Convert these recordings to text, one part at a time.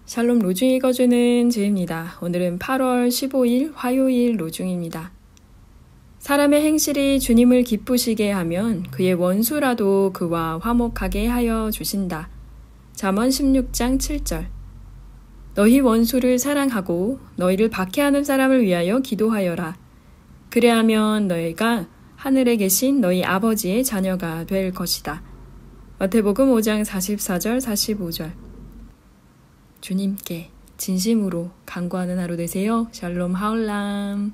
샬롬 로중 읽어주는 제입니다. 오늘은 8월 15일 화요일 로중입니다. 사람의 행실이 주님을 기쁘시게 하면 그의 원수라도 그와 화목하게 하여 주신다. 잠언 16장 7절. 너희 원수를 사랑하고 너희를 박해하는 사람을 위하여 기도하여라. 그래야면 너희가 하늘에 계신 너희 아버지의 자녀가 될 것이다. 마태복음 5장 44절 45절. 주님께 진심으로 간구하는 하루 되세요. 샬롬 하울람.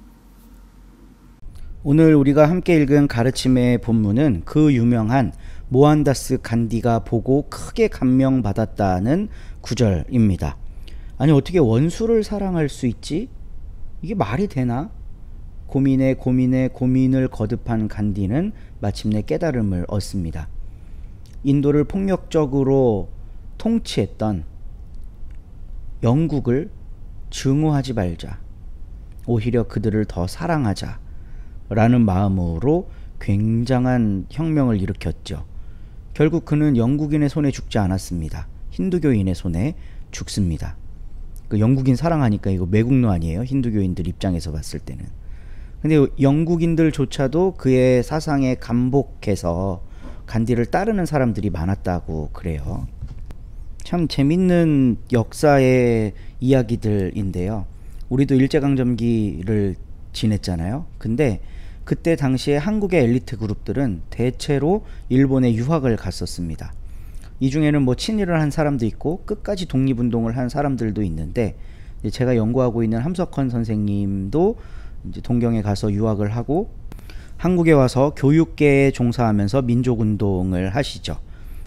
오늘 우리가 함께 읽은 가르침의 본문은 그 유명한 모한다스 간디가 보고 크게 감명받았다는 구절입니다. 아니, 어떻게 원수를 사랑할 수 있지? 이게 말이 되나? 고민을 거듭한 간디는 마침내 깨달음을 얻습니다. 인도를 폭력적으로 통치했던 영국을 증오하지 말자, 오히려 그들을 더 사랑하자 라는 마음으로 굉장한 혁명을 일으켰죠. 결국 그는 영국인의 손에 죽지 않았습니다. 힌두교인의 손에 죽습니다. 그 영국인 사랑하니까 이거 매국노 아니에요? 힌두교인들 입장에서 봤을 때는. 근데 영국인들조차도 그의 사상에 감복해서 간디를 따르는 사람들이 많았다고 그래요. 참 재밌는 역사의 이야기들인데요. 우리도 일제강점기를 지냈잖아요. 근데 그때 당시에 한국의 엘리트 그룹들은 대체로 일본에 유학을 갔었습니다. 이 중에는 뭐 친일을 한 사람도 있고 끝까지 독립운동을 한 사람들도 있는데, 제가 연구하고 있는 함석헌 선생님도 이제 동경에 가서 유학을 하고 한국에 와서 교육계에 종사하면서 민족운동을 하시죠.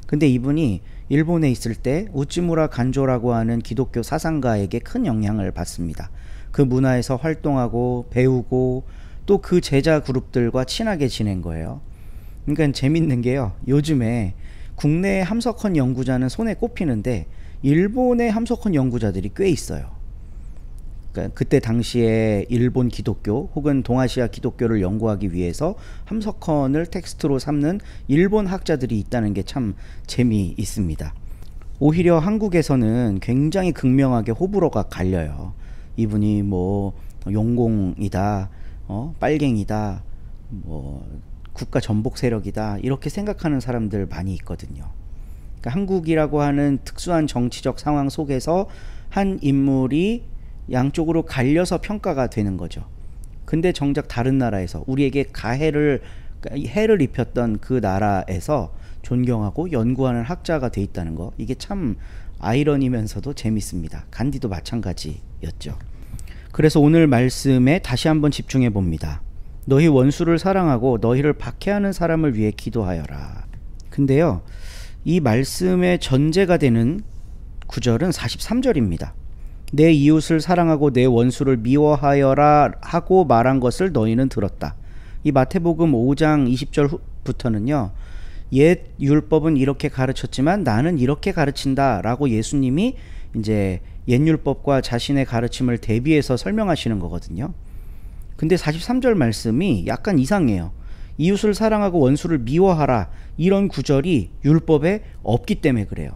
근데 이분이 일본에 있을 때 우찌무라 간조라고 하는 기독교 사상가에게 큰 영향을 받습니다. 그 문화에서 활동하고 배우고 또 그 제자 그룹들과 친하게 지낸 거예요. 그러니까 재밌는 게요, 요즘에 국내 함석헌 연구자는 손에 꼽히는데 일본의 함석헌 연구자들이 꽤 있어요. 그러니까 그때 당시에 일본 기독교 혹은 동아시아 기독교를 연구하기 위해서 함석헌을 텍스트로 삼는 일본 학자들이 있다는 게 참 재미있습니다. 오히려 한국에서는 굉장히 극명하게 호불호가 갈려요. 이분이 뭐 용공이다, 빨갱이다, 뭐 국가 전복 세력이다, 이렇게 생각하는 사람들 많이 있거든요. 그러니까 한국이라고 하는 특수한 정치적 상황 속에서 한 인물이 양쪽으로 갈려서 평가가 되는 거죠. 근데 정작 다른 나라에서 우리에게 해를 입혔던 그 나라에서 존경하고 연구하는 학자가 돼 있다는 거, 이게 참 아이러니면서도 재밌습니다. 간디도 마찬가지였죠. 그래서 오늘 말씀에 다시 한번 집중해 봅니다. 너희 원수를 사랑하고 너희를 박해하는 사람을 위해 기도하여라. 근데요, 이 말씀의 전제가 되는 구절은 43절입니다. 내 이웃을 사랑하고 내 원수를 미워하여라 하고 말한 것을 너희는 들었다. 이 마태복음 5장 20절부터는요, 옛 율법은 이렇게 가르쳤지만 나는 이렇게 가르친다 라고 예수님이 이제 옛 율법과 자신의 가르침을 대비해서 설명하시는 거거든요. 근데 43절 말씀이 약간 이상해요. 이웃을 사랑하고 원수를 미워하라, 이런 구절이 율법에 없기 때문에 그래요.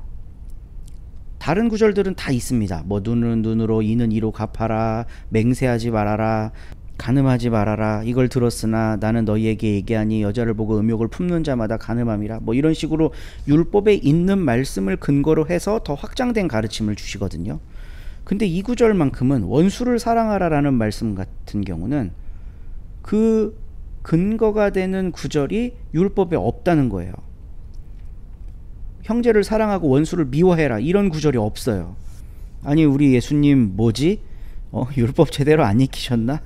다른 구절들은 다 있습니다. 뭐 눈은 눈으로 이는 이로 갚아라, 맹세하지 말아라, 간음하지 말아라, 이걸 들었으나 나는 너희에게 얘기하니 여자를 보고 음욕을 품는 자마다 간음함이라, 뭐 이런 식으로 율법에 있는 말씀을 근거로 해서 더 확장된 가르침을 주시거든요. 근데 이 구절만큼은 원수를 사랑하라 라는 말씀 같은 경우는 그 근거가 되는 구절이 율법에 없다는 거예요. 형제를 사랑하고 원수를 미워해라, 이런 구절이 없어요. 아니, 우리 예수님 뭐지? 율법 제대로 안 익히셨나?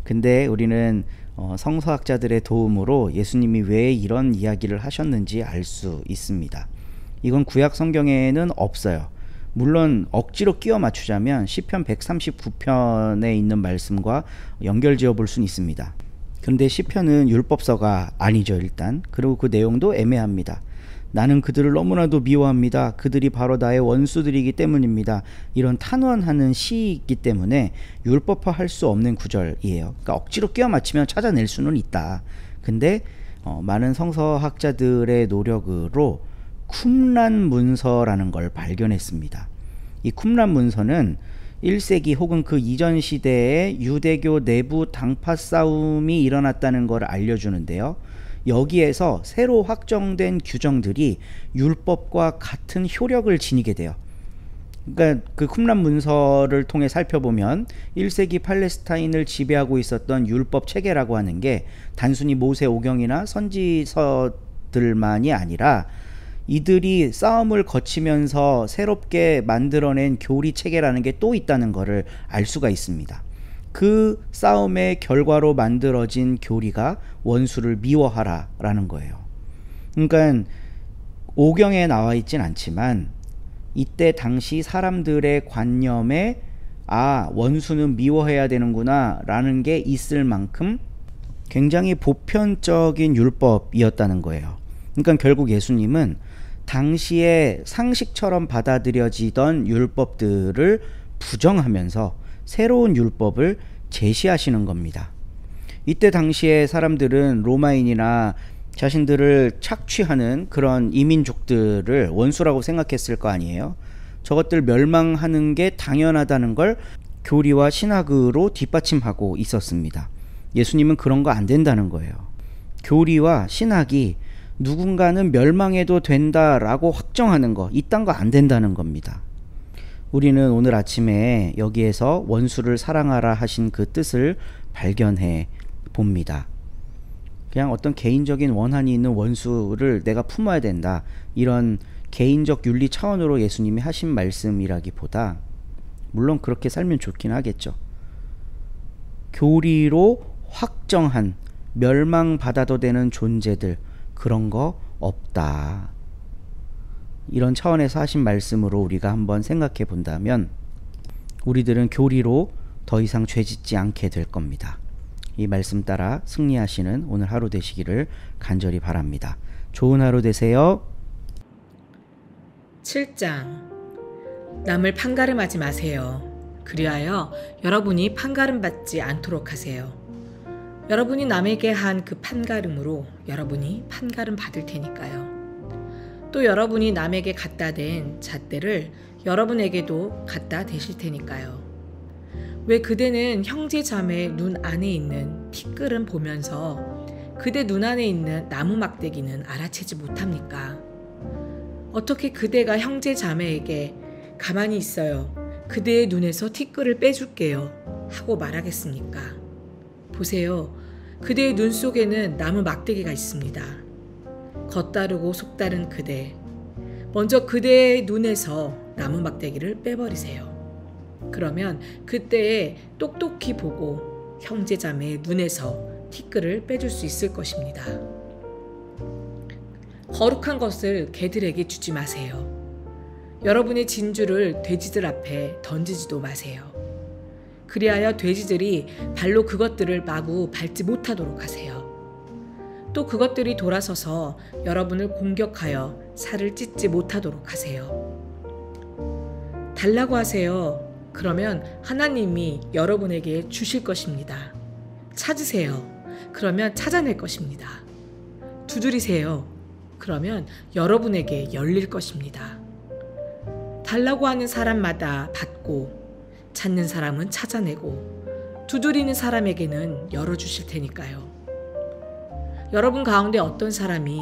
근데 우리는 성서학자들의 도움으로 예수님이 왜 이런 이야기를 하셨는지 알 수 있습니다. 이건 구약 성경에는 없어요. 물론 억지로 끼워 맞추자면 시편 139편에 있는 말씀과 연결지어 볼 수는 있습니다. 그런데 시편은 율법서가 아니죠, 일단. 그리고 그 내용도 애매합니다. 나는 그들을 너무나도 미워합니다. 그들이 바로 나의 원수들이기 때문입니다. 이런 탄원하는 시이기 때문에 율법화할 수 없는 구절이에요. 그러니까 억지로 끼워 맞추면 찾아낼 수는 있다. 근데 많은 성서학자들의 노력으로 쿰란 문서라는 걸 발견했습니다. 이 쿰란 문서는 1세기 혹은 그 이전 시대에 유대교 내부 당파 싸움이 일어났다는 걸 알려주는데요. 여기에서 새로 확정된 규정들이 율법과 같은 효력을 지니게 돼요. 그러니까 그 쿰란 문서를 통해 살펴보면 1세기 팔레스타인을 지배하고 있었던 율법 체계라고 하는 게 단순히 모세 오경이나 선지서들만이 아니라 이들이 싸움을 거치면서 새롭게 만들어낸 교리 체계라는 게 또 있다는 것을 알 수가 있습니다. 그 싸움의 결과로 만들어진 교리가 원수를 미워하라 라는 거예요. 그러니까 오경에 나와 있진 않지만 이때 당시 사람들의 관념에 원수는 미워해야 되는구나 라는 게 있을 만큼 굉장히 보편적인 율법이었다는 거예요. 그러니까 결국 예수님은 당시에 상식처럼 받아들여지던 율법들을 부정하면서 새로운 율법을 제시하시는 겁니다. 이때 당시에 사람들은 로마인이나 자신들을 착취하는 그런 이민족들을 원수라고 생각했을 거 아니에요. 저것들 멸망하는 게 당연하다는 걸 교리와 신학으로 뒷받침하고 있었습니다. 예수님은 그런 거 안 된다는 거예요. 교리와 신학이 누군가는 멸망해도 된다라고 확정하는 거, 이딴 거 안 된다는 겁니다. 우리는 오늘 아침에 여기에서 원수를 사랑하라 하신 그 뜻을 발견해 봅니다. 그냥 어떤 개인적인 원한이 있는 원수를 내가 품어야 된다, 이런 개인적 윤리 차원으로 예수님이 하신 말씀이라기보다, 물론 그렇게 살면 좋긴 하겠죠. 교리로 확정한 멸망받아도 되는 존재들, 그런 거 없다, 이런 차원에서 하신 말씀으로 우리가 한번 생각해 본다면 우리들은 교리로 더 이상 죄짓지 않게 될 겁니다. 이 말씀 따라 승리하시는 오늘 하루 되시기를 간절히 바랍니다. 좋은 하루 되세요. 7장. 남을 판가름하지 마세요. 그리하여 여러분이 판가름받지 않도록 하세요. 여러분이 남에게 한 그 판가름으로 여러분이 판가름 받을 테니까요. 또 여러분이 남에게 갖다 댄 잣대를 여러분에게도 갖다 대실 테니까요. 왜 그대는 형제 자매 눈 안에 있는 티끌은 보면서 그대 눈 안에 있는 나무 막대기는 알아채지 못합니까? 어떻게 그대가 형제 자매에게 가만히 있어요, 그대의 눈에서 티끌을 빼줄게요 하고 말하겠습니까? 보세요, 그대의 눈 속에는 나무 막대기가 있습니다. 겉다르고 속다른 그대, 먼저 그대의 눈에서 나무 막대기를 빼버리세요. 그러면 그때에 똑똑히 보고 형제 자매의 눈에서 티끌을 빼줄 수 있을 것입니다. 거룩한 것을 개들에게 주지 마세요. 여러분의 진주를 돼지들 앞에 던지지도 마세요. 그리하여 돼지들이 발로 그것들을 마구 밟지 못하도록 하세요. 또 그것들이 돌아서서 여러분을 공격하여 살을 찢지 못하도록 하세요. 달라고 하세요. 그러면 하나님이 여러분에게 주실 것입니다. 찾으세요. 그러면 찾아낼 것입니다. 두드리세요. 그러면 여러분에게 열릴 것입니다. 달라고 하는 사람마다 받고, 찾는 사람은 찾아내고, 두드리는 사람에게는 열어주실 테니까요. 여러분 가운데 어떤 사람이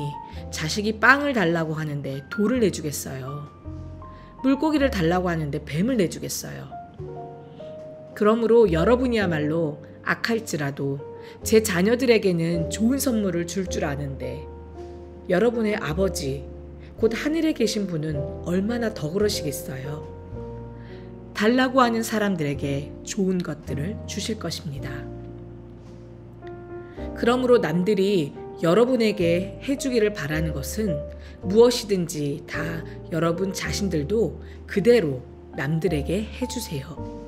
자식이 빵을 달라고 하는데 돌을 내주겠어요? 물고기를 달라고 하는데 뱀을 내주겠어요? 그러므로 여러분이야말로 악할지라도 제 자녀들에게는 좋은 선물을 줄 줄 아는데 여러분의 아버지 곧 하늘에 계신 분은 얼마나 더 그러시겠어요? 달라고 하는 사람들에게 좋은 것들을 주실 것입니다. 그러므로 남들이 여러분에게 해주기를 바라는 것은 무엇이든지 다 여러분 자신들도 그대로 남들에게 해주세요.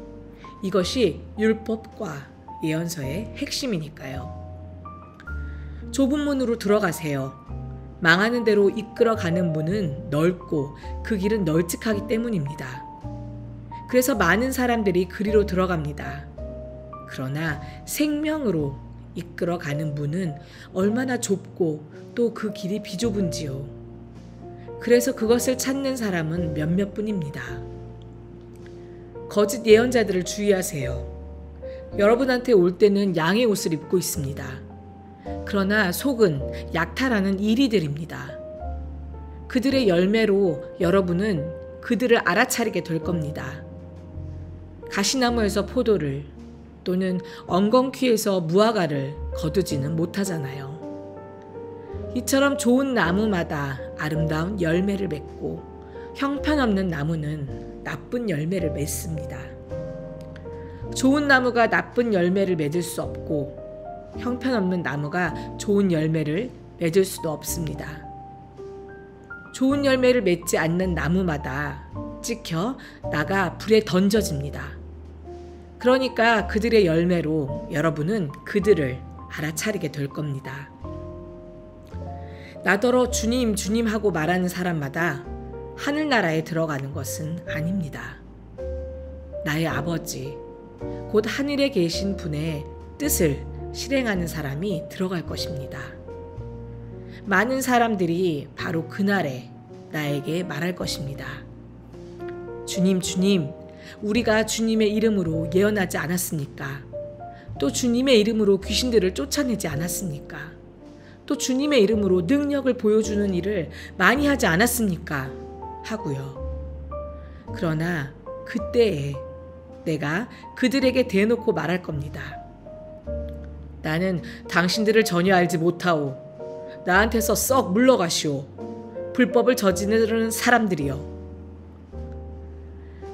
이것이 율법과 예언서의 핵심이니까요. 좁은 문으로 들어가세요. 망하는 대로 이끌어가는 문은 넓고 그 길은 널찍하기 때문입니다. 그래서 많은 사람들이 그리로 들어갑니다. 그러나 생명으로 이끌어가는 문은 얼마나 좁고 또 그 길이 비좁은지요. 그래서 그것을 찾는 사람은 몇몇 뿐입니다. 거짓 예언자들을 주의하세요. 여러분한테 올 때는 양의 옷을 입고 있습니다. 그러나 속은 약탈하는 이리들입니다. 그들의 열매로 여러분은 그들을 알아차리게 될 겁니다. 가시나무에서 포도를 또는 엉겅퀴에서 무화과를 거두지는 못하잖아요. 이처럼 좋은 나무마다 아름다운 열매를 맺고 형편없는 나무는 나쁜 열매를 맺습니다. 좋은 나무가 나쁜 열매를 맺을 수 없고 형편없는 나무가 좋은 열매를 맺을 수도 없습니다. 좋은 열매를 맺지 않는 나무마다 찍혀 나가 불에 던져집니다. 그러니까 그들의 열매로 여러분은 그들을 알아차리게 될 겁니다. 나더러 주님 주님 하고 말하는 사람마다 하늘나라에 들어가는 것은 아닙니다. 나의 아버지 곧 하늘에 계신 분의 뜻을 실행하는 사람이 들어갈 것입니다. 많은 사람들이 바로 그날에 나에게 말할 것입니다. 주님, 주님, 우리가 주님의 이름으로 예언하지 않았습니까? 또 주님의 이름으로 귀신들을 쫓아내지 않았습니까? 또 주님의 이름으로 능력을 보여주는 일을 많이 하지 않았습니까? 하고요. 그러나 그때에 내가 그들에게 대놓고 말할 겁니다. 나는 당신들을 전혀 알지 못하오. 나한테서 썩 물러가시오. 불법을 저지르는 사람들이여.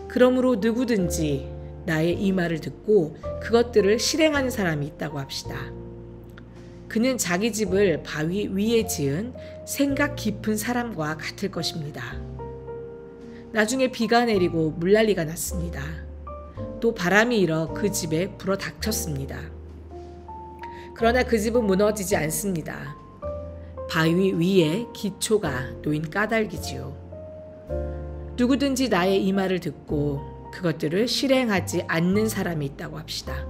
그러므로 누구든지 나의 이 말을 듣고 그것들을 실행하는 사람이 있다고 합시다. 그는 자기 집을 바위 위에 지은 생각 깊은 사람과 같을 것입니다. 나중에 비가 내리고 물난리가 났습니다. 또 바람이 일어 그 집에 불어 닥쳤습니다. 그러나 그 집은 무너지지 않습니다. 바위 위에 기초가 놓인 까닭이지요. 누구든지 나의 이 말을 듣고 그것들을 실행하지 않는 사람이 있다고 합시다.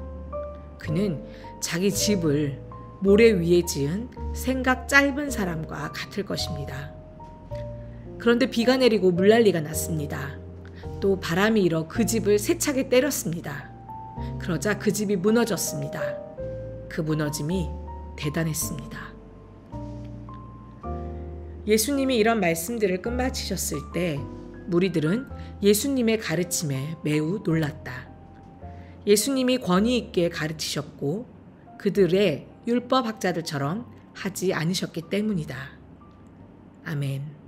그는 자기 집을 모래 위에 지은 생각 짧은 사람과 같을 것입니다. 그런데 비가 내리고 물난리가 났습니다. 또 바람이 일어 그 집을 세차게 때렸습니다. 그러자 그 집이 무너졌습니다. 그 무너짐이 대단했습니다. 예수님이 이런 말씀들을 끝마치셨을 때 무리들은 예수님의 가르침에 매우 놀랐다. 예수님이 권위 있게 가르치셨고 그들의 율법학자들처럼 하지 않으셨기 때문이다. 아멘.